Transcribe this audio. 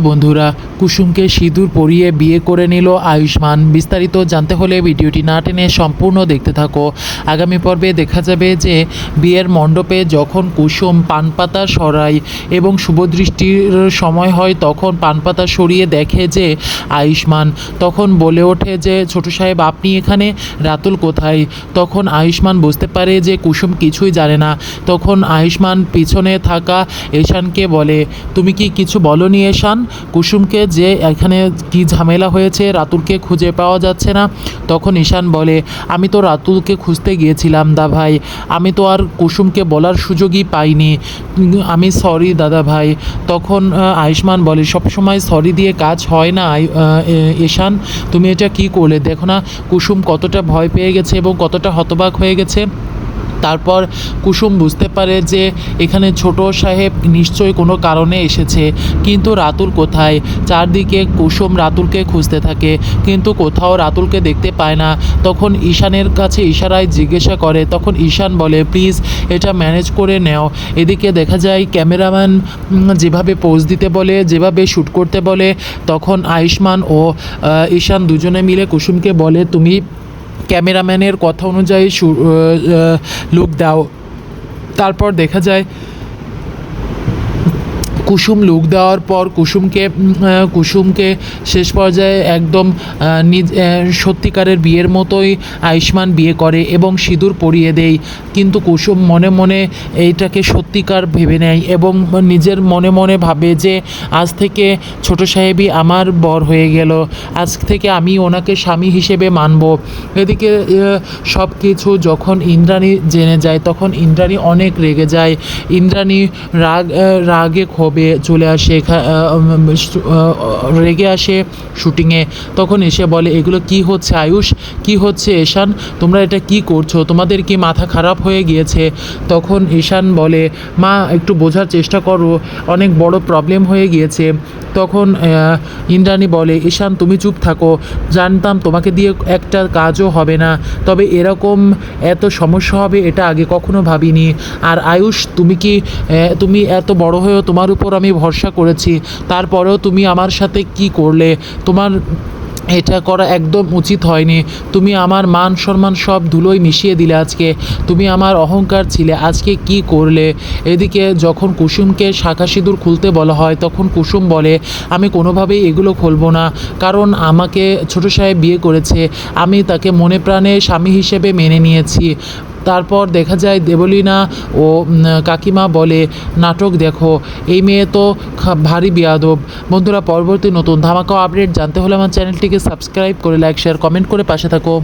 বন্ধুরা, কুসুমকে সিঁদুর পরিয়ে বিয়ে করে নিল আয়ুষ্মান। বিস্তারিত জানতে হলে ভিডিওটি না টেনে সম্পূর্ণ দেখতে থাকো। আগামী পর্বে দেখা যাবে যে বিয়ের মণ্ডপে যখন কুসুম পানপাতা সরায় এবং শুভদৃষ্টির সময় হয়, তখন পানপাতা সরিয়ে দেখে যে আয়ুষ্মান। তখন বলে ওঠে যে ছোট সাহেব, আপনি এখানে, রাতুল কোথায়? তখন আয়ুষ্মান বুঝতে পারে যে কুসুম কিছুই জানে না। তখন আয়ুষ্মান পিছনে থাকা ঈশানকে বলে, তুমি কি কিছু বলনি ঈশান কুসুমকে যে এখানে কি ঝামেলা হয়েছে, রাতুলকে খুঁজে পাওয়া যাচ্ছে না? তখন ঈশান বলে, আমি তো রাতুলকে খুঁজতে গিয়েছিলাম দা ভাই, আমি তো আর কুসুমকে বলার সুযোগই পাইনি, আমি সরি দাদা ভাই। তখন আয়ুষ্মান বলে, সবসময় সরি দিয়ে কাজ হয় না ঈশান, তুমি এটা কি করলে? দেখো না কুসুম কতটা ভয় পেয়ে গেছে এবং কতটা হতবাক হয়ে গেছে। তারপর কুসুম বুঝতে পারে যে এখানে ছোট সাহেব নিশ্চয়ই কোনো কারণে এসেছে, কিন্তু রাতুল কোথায়? চারদিকে কুসুম রাতুলকে খুঁজতে থাকে, কিন্তু কোথাও রাতুলকে দেখতে পায় না। তখন ঈশানের কাছে ইশারায় জিজ্ঞাসা করে, তখন ঈশান বলে, প্লিজ এটা ম্যানেজ করে নেও। এদিকে দেখা যায় ক্যামেরাম্যান যেভাবে পোজ দিতে বলে, যেভাবে শ্যুট করতে বলে, তখন আয়ুষ্মান ও ঈশান দুজনে মিলে কুসুমকে বলে, তুমি ক্যামেরাম্যানের কথা অনুযায়ী লুক দাও। তারপর দেখা যায় কুসুম লুক দেওয়ার পর কুসুমকে শেষ পর্যায়ে একদম সত্যিকারের বিয়ের মতোই আয়ুষ্মান বিয়ে করে এবং সিঁদুর পরিয়ে দেয়। কিন্তু কুসুম মনে মনে এইটাকে সত্যিকার ভেবে নেয় এবং নিজের মনে মনে ভাবে যে আজ থেকে ছোট সাহেবই আমার বর হয়ে গেল, আজ থেকে আমি ওনাকে স্বামী হিসেবে মানব। এদিকে সব কিছু যখন ইন্দ্রাণী জেনে যায়, তখন ইন্দ্রাণী অনেক রেগে যায়। ইন্দ্রাণী রাগে ক্ষোভে চলে আসে, রেগে আসে শুটিংয়ে। তখন এসে বলে, এগুলো কি হচ্ছে আয়ুষ, কি হচ্ছে ঈশান, তোমরা এটা কি করছো? তোমাদের কি মাথা খারাপ হয়ে গিয়েছে? তখন ঈশান বলে, মা একটু বোঝার চেষ্টা করো, অনেক বড় প্রবলেম হয়ে গিয়েছে। তখন ইন্দ্রাণী বলে, ঈশান তুমি চুপ থাকো, জানতাম তোমাকে দিয়ে একটা কাজও হবে না, তবে এরকম এত সমস্যা হবে এটা আগে কখনো ভাবিনি। আর আয়ুষ, তুমি এত বড় হয়েও তোমার উপর আমি ভরসা করেছি, তারপরেও তুমি আমার সাথে কি করলে? তোমার এটা করা একদম উচিত হয়নি। তুমি আমার মান সম্মান সব ধুলোয় মিশিয়ে দিলে আজকে, তুমি আমার অহংকার ছিলে, আজকে কি করলে? এদিকে যখন কুসুমকে শাঁখা সিঁদুর খুলতে বলা হয়, তখন কুসুম বলে, আমি কোনোভাবেই এগুলো খুলব না, কারণ আমাকে ছোট সাহেব বিয়ে করেছে, আমি তাকে মনে প্রাণে স্বামী হিসেবে মেনে নিয়েছি। তারপর দেখা যায় দেবলীনা ও কাকিমা বলে, নাটক দেখো, এই মেয়ে তো ভারী বেয়াদব। বন্ধুরা, পরবর্তী নতুন ধামাকা আপডেট জানতে হলে আমার চ্যানেলটিকে সাবস্ক্রাইব করে লাইক শেয়ার কমেন্ট করে পাশে থাকো।